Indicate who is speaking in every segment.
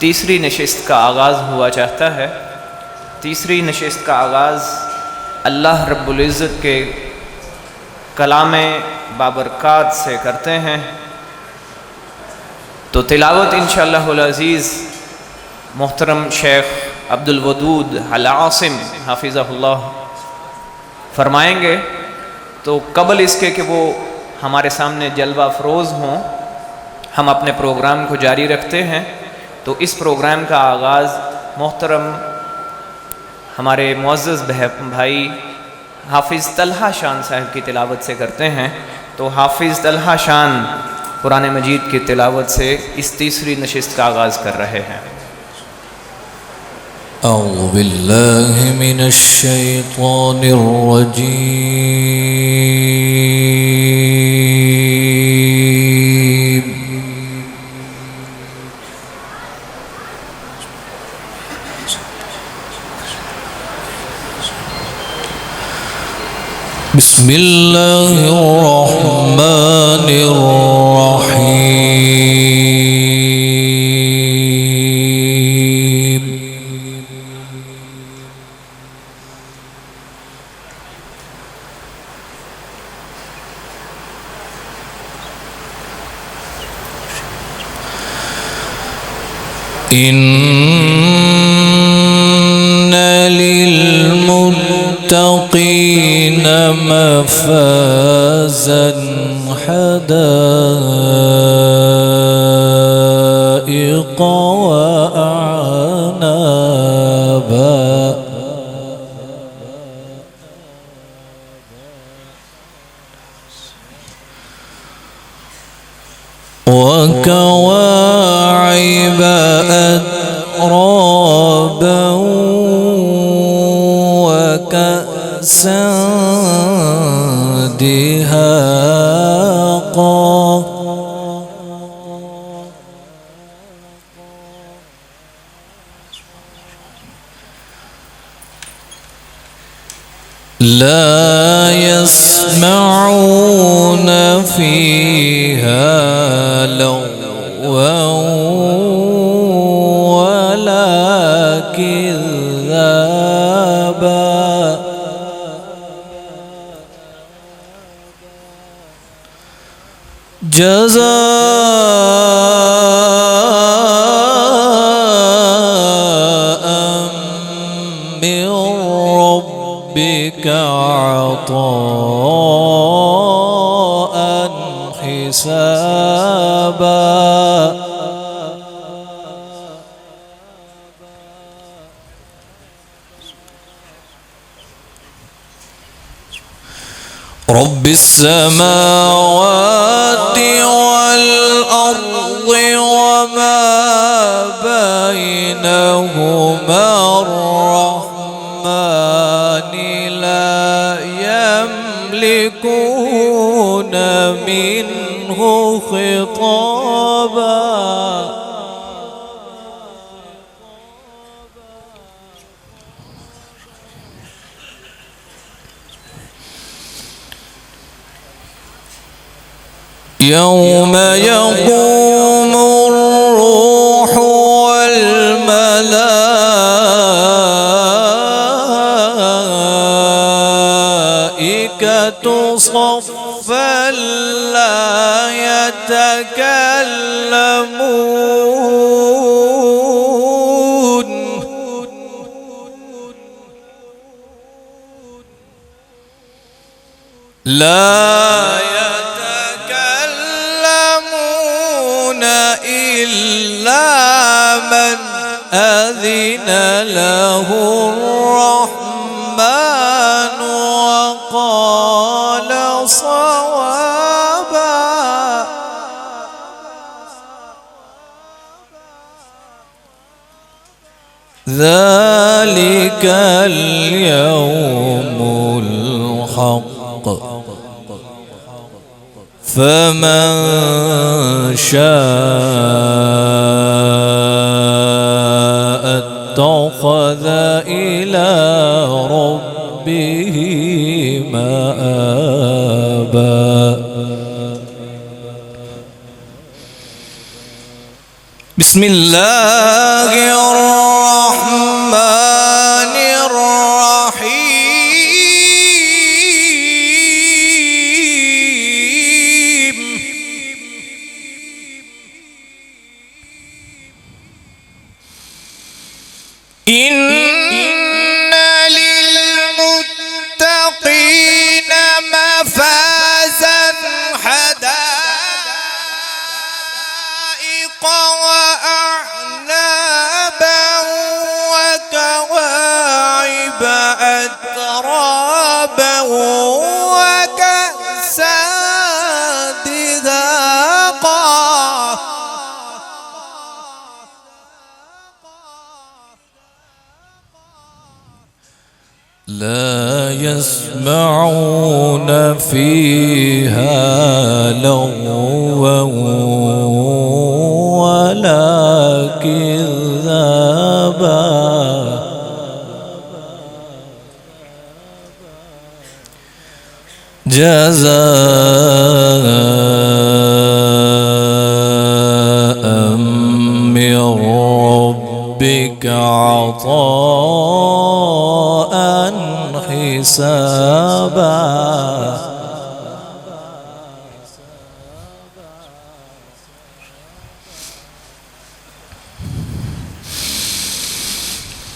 Speaker 1: तीसरी नशिस्त का आगाज़ हुआ चाहता है। तीसरी नशिस्त का आगाज़ अल्लाह रब्बुल इज़्ज़त के कलाम बाबरकात से करते हैं। तो तिलावत इंशाअल्लाहुल अज़ीज़ मोहतरम शेख अब्दुल वदूद अल आसिम हाफिज़हुल्लाह फरमाएंगे। तो कबल इसके कि वो हमारे सामने जलवा अफरोज़ हों, हम अपने प्रोग्राम को जारी रखते हैं। तो इस प्रोग्राम का आगाज़ मोहतरम हमारे मुअज़्ज़ज़ भाई हाफिज़ तलहा शान साहब की तिलावत से करते हैं। तो हाफिज़ तलहा शान कुरान मजीद की तिलावत से इस तीसरी नशिस्त का आगाज़ कर रहे हैं।
Speaker 2: अऊज़ु बिल्लाहि मिनश शैतानिर रजीम। बिस्मिल्लाहिर रहमानिर रहीम। इन्न लिलमुत्तक़ीन मफ़ाज़न हदाइक़ वअअनाबा वकवाዒब अतराबा वकअसन दिहाक़ा ला यस्मऊन फ़ीहा लग़वन वला किज़्ज़ाबा जज़ाअन मिन रब्बिका अताअन हिसाबा। रब्बिस समावाति वल अर्दि वमा बैनहुमा अर्रहमानि ला यमलिकून मिन्हु खिताबा। यौम यक़ूमुर-रूह वल-मलाइकतु सफ़्फ़न ला यतकल्लमून إلا من أذن له الرحمن وقال صوابا. ذلك اليوم الحق فمن شاء اتخذ إلى ربه مآبا. بسم الله الرحمن الرحيم إن للمتقين مفازا حدائق وأعنابا وكواعب أترابا وكأسا دهاقا لا يسمعون فيها لغوا ولا كذابا جزاء من ربك عطاء حسابا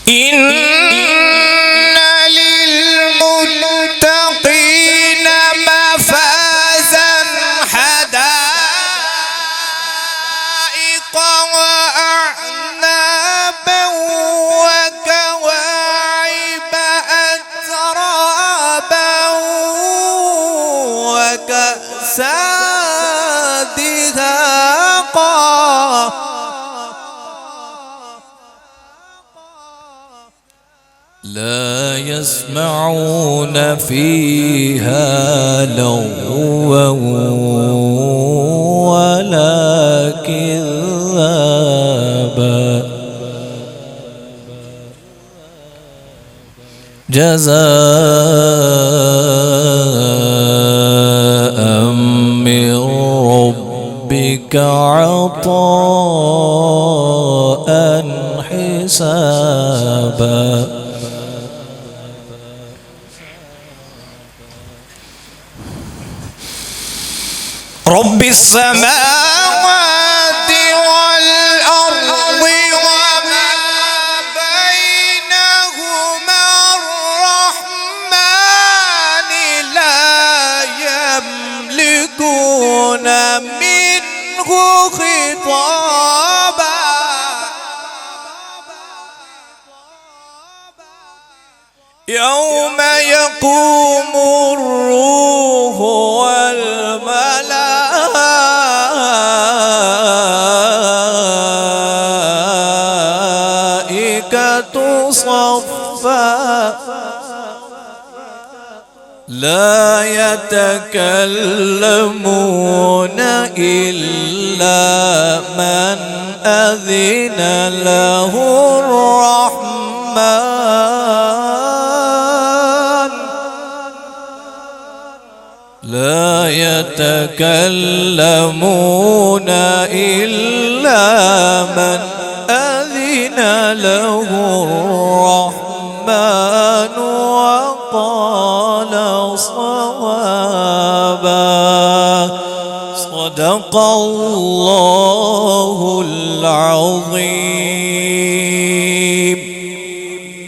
Speaker 2: إن للمتقين مفازا حدائق وأعنابا وكواعب أترابا وكأسا دهاقا لا يسمعون فيها لغوا ولا كذابا جزاء من ربك عطاء حسابا رب السماوات والأرض وما بينهما الرحمن لا يملكون منه خطابا يوم يقوم الروح والملائكة صفا لا يتكلمون إلا من أذن له الرحمن لا يتكلمون إلا من أذن له الرحمن وقال صوابا صدق الله العظيم.